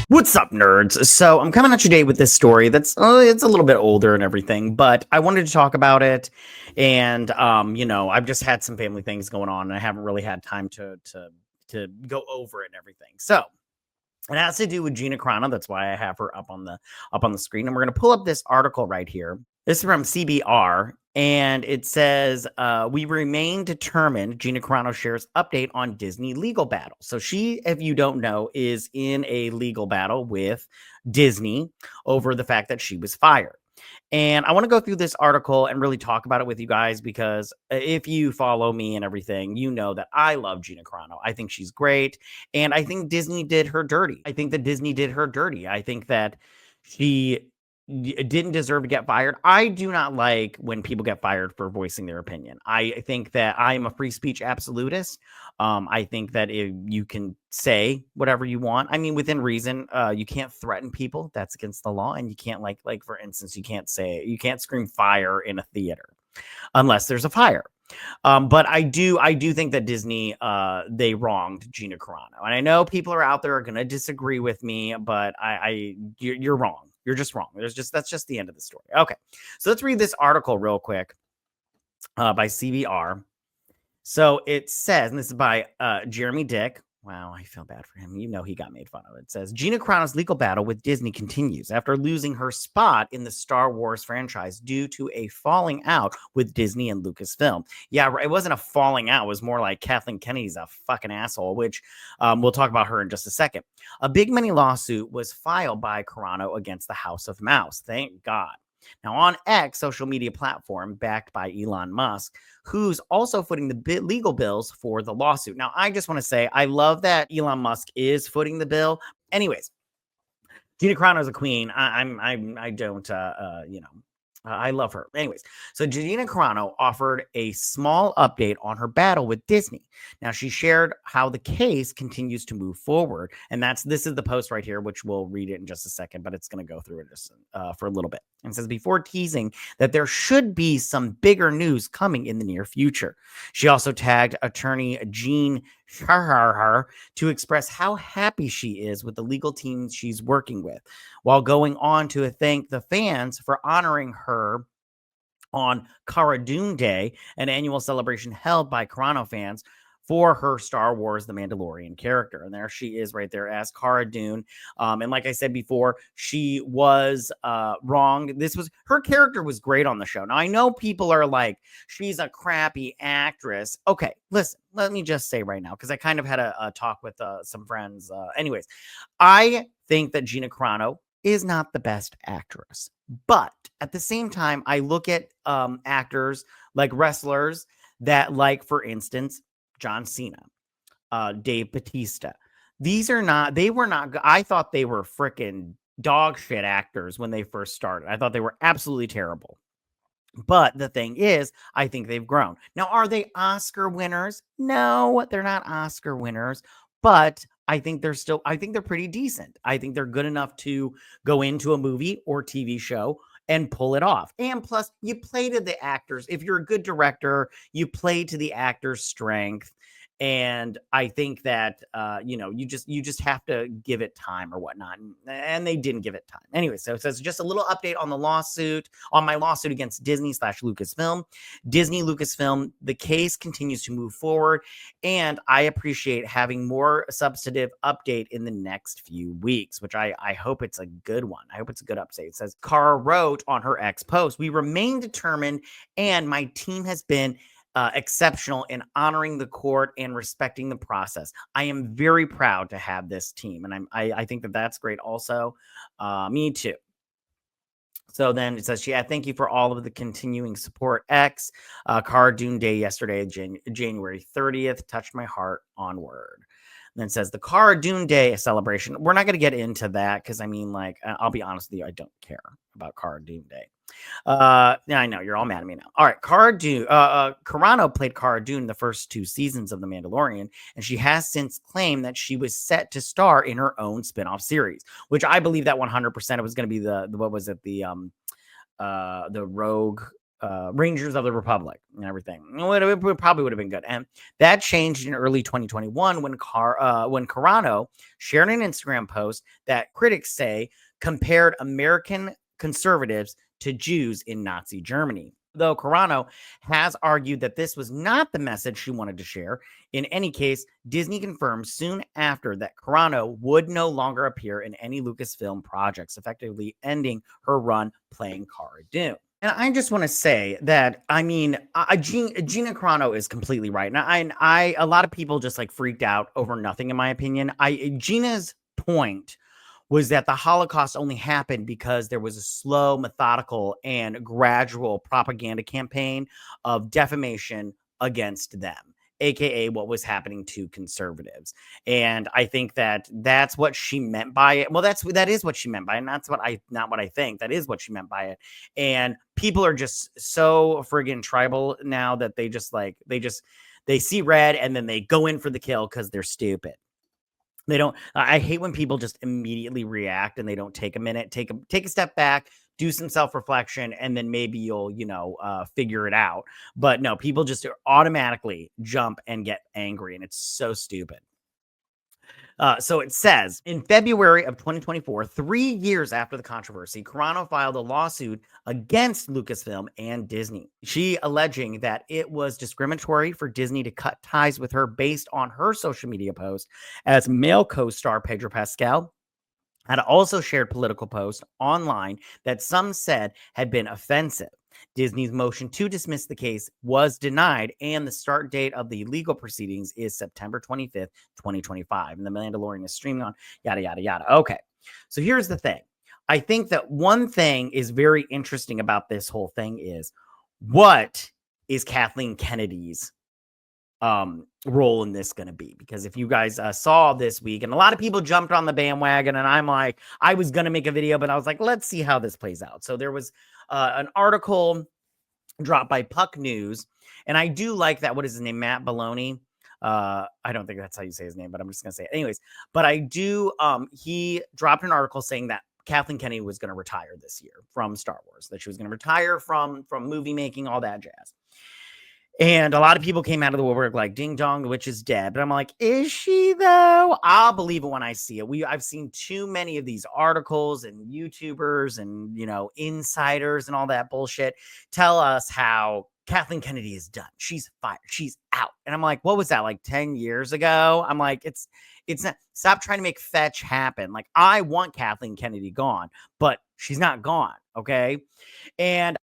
What's up, nerds? So I'm coming at you today with this story that's it's a little bit older and everything, but I wanted to talk about it. And I've just had some family things going on, and I haven't really had time to go over it and everything. So it has to do with Gina Carano. That's why I have her up on the screen, and we're gonna pull up this article right here. This is from CBR, and it says, we remain determined. Gina Carano shares update on Disney legal battle. So she, if you don't know, is in a legal battle with Disney over the fact that she was fired. And I want to go through this article and really talk about it with you guys because if you follow me and everything, you know that I love Gina Carano. I think she's great. And I think Disney did her dirty. I think that Disney did her dirty. I think that she didn't deserve to get fired. I do not like when people get fired for voicing their opinion. I think that I am a free speech absolutist. I think that if you can say whatever you want, I mean, within reason, you can't threaten people. That's against the law. And you can't like, for instance, you can't scream fire in a theater unless there's a fire. But I do think that Disney, they wronged Gina Carano. And I know people are out there are going to disagree with me, but you're wrong. You're just wrong. That's just the end of the story. Okay. So let's read this article real quick, by CBR. So it says, and this is by Jeremy Dick. Wow, I feel bad for him. You know he got made fun of. It says, Gina Carano's legal battle with Disney continues after losing her spot in the Star Wars franchise due to a falling out with Disney and Lucasfilm. Yeah, it wasn't a falling out. It was more like Kathleen Kennedy's a fucking asshole, which we'll talk about her in just a second. A big money lawsuit was filed by Carano against the House of Mouse. Thank God. Now, on X, social media platform backed by Elon Musk, who's also footing the legal bills for the lawsuit. Now, I just want to say, I love that Elon Musk is footing the bill. Anyways, Gina Carano is a queen. I don't, I love her. Anyways, so Gina Carano offered a small update on her battle with Disney. Now, she shared how the case continues to move forward. And this is the post right here, which we'll read it in just a second, but it's going to go through it just for a little bit. And it says, before teasing that there should be some bigger news coming in the near future. She also tagged attorney Gina Carano to express how happy she is with the legal team she's working with, while going on to thank the fans for honoring her on Cara Dune Day, an annual celebration held by Carano fans for her Star Wars The Mandalorian character. And there she is right there as Cara Dune. And like I said before, she was wrong. Her character was great on the show. Now, I know people are like, she's a crappy actress. Okay, listen, let me just say right now, because I kind of had a talk with some friends. Anyways, I think that Gina Carano is not the best actress. But at the same time, I look at actors like wrestlers that, like, for instance, John Cena, Dave Bautista. They were not, I thought they were freaking dog shit actors when they first started. I thought they were absolutely terrible. But the thing is, I think they've grown. Now, are they Oscar winners? No, they're not Oscar winners, but I think they're pretty decent. I think they're good enough to go into a movie or TV show and pull it off. And plus, you play to the actors. If you're a good director, you play to the actor's strength. And I think that, you just have to give it time or whatnot. And they didn't give it time. Anyway, so it says just a little update on my lawsuit against Disney/Lucasfilm. Disney Lucasfilm, the case continues to move forward. And I appreciate having more substantive update in the next few weeks, which I hope it's a good one. I hope it's a good update. It says, Cara wrote on her X post, we remain determined and my team has been exceptional in honoring the court and respecting the process. I am very proud to have this team, and I think that that's great. Also, me too. So then it says, yeah, thank you for all of the continuing support. X, Cara Dune Day yesterday, January 30th, touched my heart onward. And then it says the Cara Dune Day celebration. We're not going to get into that because, I mean, like, I'll be honest with you, I don't care about Cara Dune Day. Yeah, I know you're all mad at me now. All right, Cara Dune. Carano played Cara Dune the first 2 seasons of The Mandalorian, and she has since claimed that she was set to star in her own spinoff series, which I believe that 100%. It was going to be the Rogue Rangers of the Republic and everything. It probably would have been good. And that changed in early 2021 when Carano shared an Instagram post that critics say compared American conservatives to Jews in Nazi Germany. Though Carano has argued that this was not the message she wanted to share. In any case, Disney confirmed soon after that Carano would no longer appear in any Lucasfilm projects, effectively ending her run playing Cara Dune. And I just want to say that, I mean, Gina Carano is completely right. And a lot of people just like freaked out over nothing, in my opinion. Gina's point was that the Holocaust only happened because there was a slow, methodical, and gradual propaganda campaign of defamation against them, aka what was happening to conservatives. And I think that that's what she meant by it. Well, that is what she meant by it. And that's not what I think. That is what she meant by it. And people are just so friggin' tribal now that they see red and then they go in for the kill because they're stupid. They don't. I hate when people just immediately react and they don't take a minute, take a step back, do some self-reflection, and then maybe you'll, figure it out. But no, people just automatically jump and get angry, and it's so stupid. So it says, in February of 2024, 3 years after the controversy, Carano filed a lawsuit against Lucasfilm and Disney. She alleging that it was discriminatory for Disney to cut ties with her based on her social media post, as male co-star Pedro Pascal had also shared political posts online that some said had been offensive. Disney's motion to dismiss the case was denied, and the start date of the legal proceedings is September 25th, 2025. And The Mandalorian is streaming on yada, yada, yada. Okay, so here's the thing. I think that one thing is very interesting about this whole thing is, what is Kathleen Kennedy's role in this going to be? Because if you guys saw this week, and a lot of people jumped on the bandwagon, and I'm like, I was going to make a video, but I was like, let's see how this plays out. So there was an article dropped by Puck News, and I do like that. What is his name? Matt Baloney. I don't think that's how you say his name, but I'm just going to say it anyways. But I do, he dropped an article saying that Kathleen Kennedy was going to retire this year from Star Wars, that she was going to retire from movie making, all that jazz. And a lot of people came out of the woodwork like, ding dong, the witch is dead. But I'm like, is she though? I'll believe it when I see it. I've seen too many of these articles and YouTubers and, insiders and all that bullshit tell us how Kathleen Kennedy is done. She's fired. She's out. And I'm like, what was that, like 10 years ago? I'm like, it's not, stop trying to make fetch happen. Like, I want Kathleen Kennedy gone, but she's not gone. Okay. And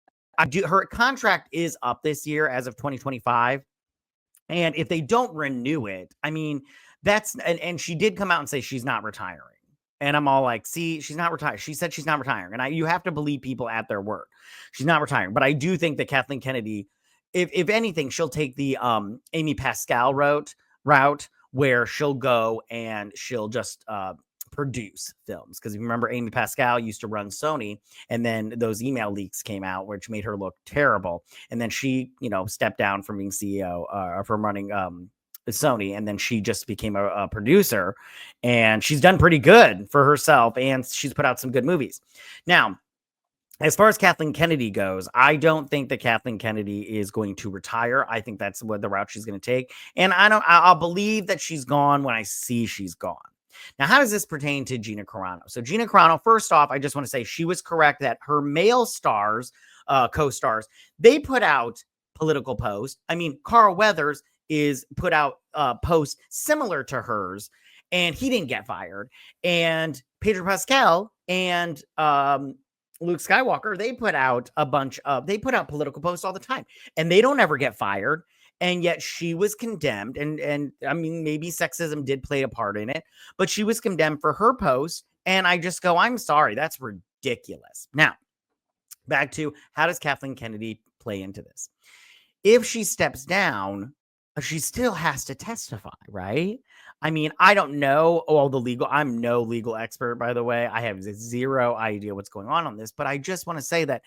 her contract is up this year as of 2025. And if they don't renew it, I mean, and she did come out and say she's not retiring. And I'm all like, see, she's not retired. She said she's not retiring. And you have to believe people at their word. She's not retiring. But I do think that Kathleen Kennedy, if anything, she'll take the Amy Pascal route where she'll go and she'll just produce films. Because if you remember, Amy Pascal used to run Sony, and then those email leaks came out, which made her look terrible. And then she, stepped down from being CEO, from running Sony, and then she just became a producer, and she's done pretty good for herself, and she's put out some good movies. Now, as far as Kathleen Kennedy goes, I don't think that Kathleen Kennedy is going to retire. I think that's what the route she's going to take. And I'll believe that she's gone when I see she's gone. Now, how does this pertain to Gina Carano? So Gina Carano, first off, I just want to say she was correct that her male stars, co-stars, they put out political posts. I mean, Carl Weathers is put out posts similar to hers, and he didn't get fired. And Pedro Pascal and Luke Skywalker, they put out political posts all the time, and they don't ever get fired. And yet she was condemned. And I mean, maybe sexism did play a part in it, but she was condemned for her post. And I just go, I'm sorry, that's ridiculous. Now, back to, how does Kathleen Kennedy play into this? If she steps down, she still has to testify, right? I mean, I don't know all the legal. I'm no legal expert, by the way. I have zero idea what's going on this, but I just want to say that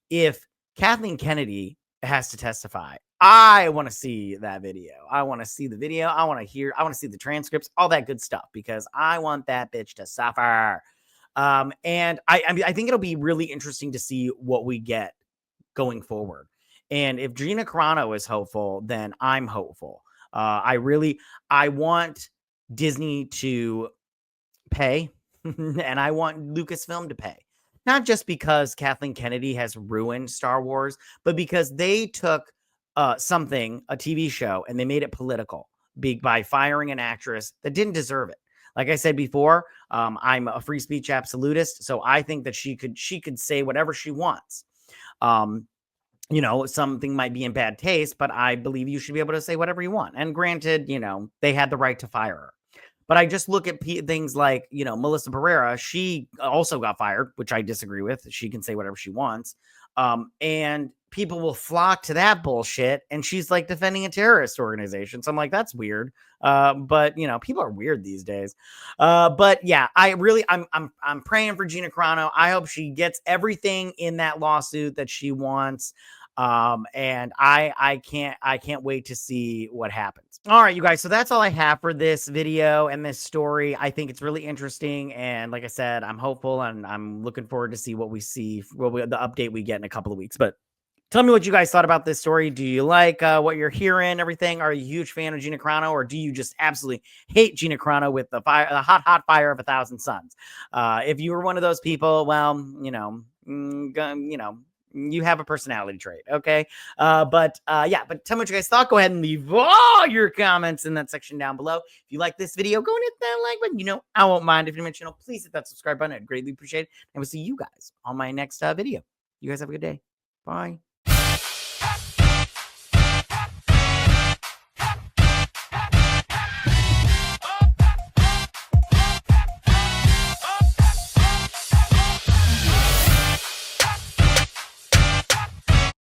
if Kathleen Kennedy has to testify, I want to see that video. I want to see the video. I want to see the transcripts, all that good stuff, because I want that bitch to suffer. And I think it'll be really interesting to see what we get going forward. And if Gina Carano is hopeful, then I'm hopeful. I want Disney to pay, and I want Lucasfilm to pay. Not just because Kathleen Kennedy has ruined Star Wars, but because they took a TV show, and they made it political by firing an actress that didn't deserve it. Like I said before, I'm a free speech absolutist, so I think that she could say whatever she wants. Um, something might be in bad taste, but I believe you should be able to say whatever you want. And granted, they had the right to fire her. But I just look at things like, Melissa Barrera. She also got fired, which I disagree with. She can say whatever she wants. And people will flock to that bullshit. And she's like defending a terrorist organization. So I'm like, that's weird. But people are weird these days. But yeah, I'm praying for Gina Carano. I hope she gets everything in that lawsuit that she wants. And I can't wait to see what happens. All right, you guys. So that's all I have for this video and this story. I think it's really interesting. And like I said, I'm hopeful, and I'm looking forward to see what we see, the update we get in a couple of weeks. But tell me what you guys thought about this story. Do you like what you're hearing, everything? Are you a huge fan of Gina Carano, or do you just absolutely hate Gina Carano with the hot fire of 1,000 suns? If you were one of those people, well, you have a personality trait. Okay. But tell me what you guys thought. Go ahead and leave all your comments in that section down below. If you like this video, go and hit that like button. I won't mind. If you're new to my channel, please hit that subscribe button. I'd greatly appreciate it. And we'll see you guys on my next video. You guys have a good day. Bye.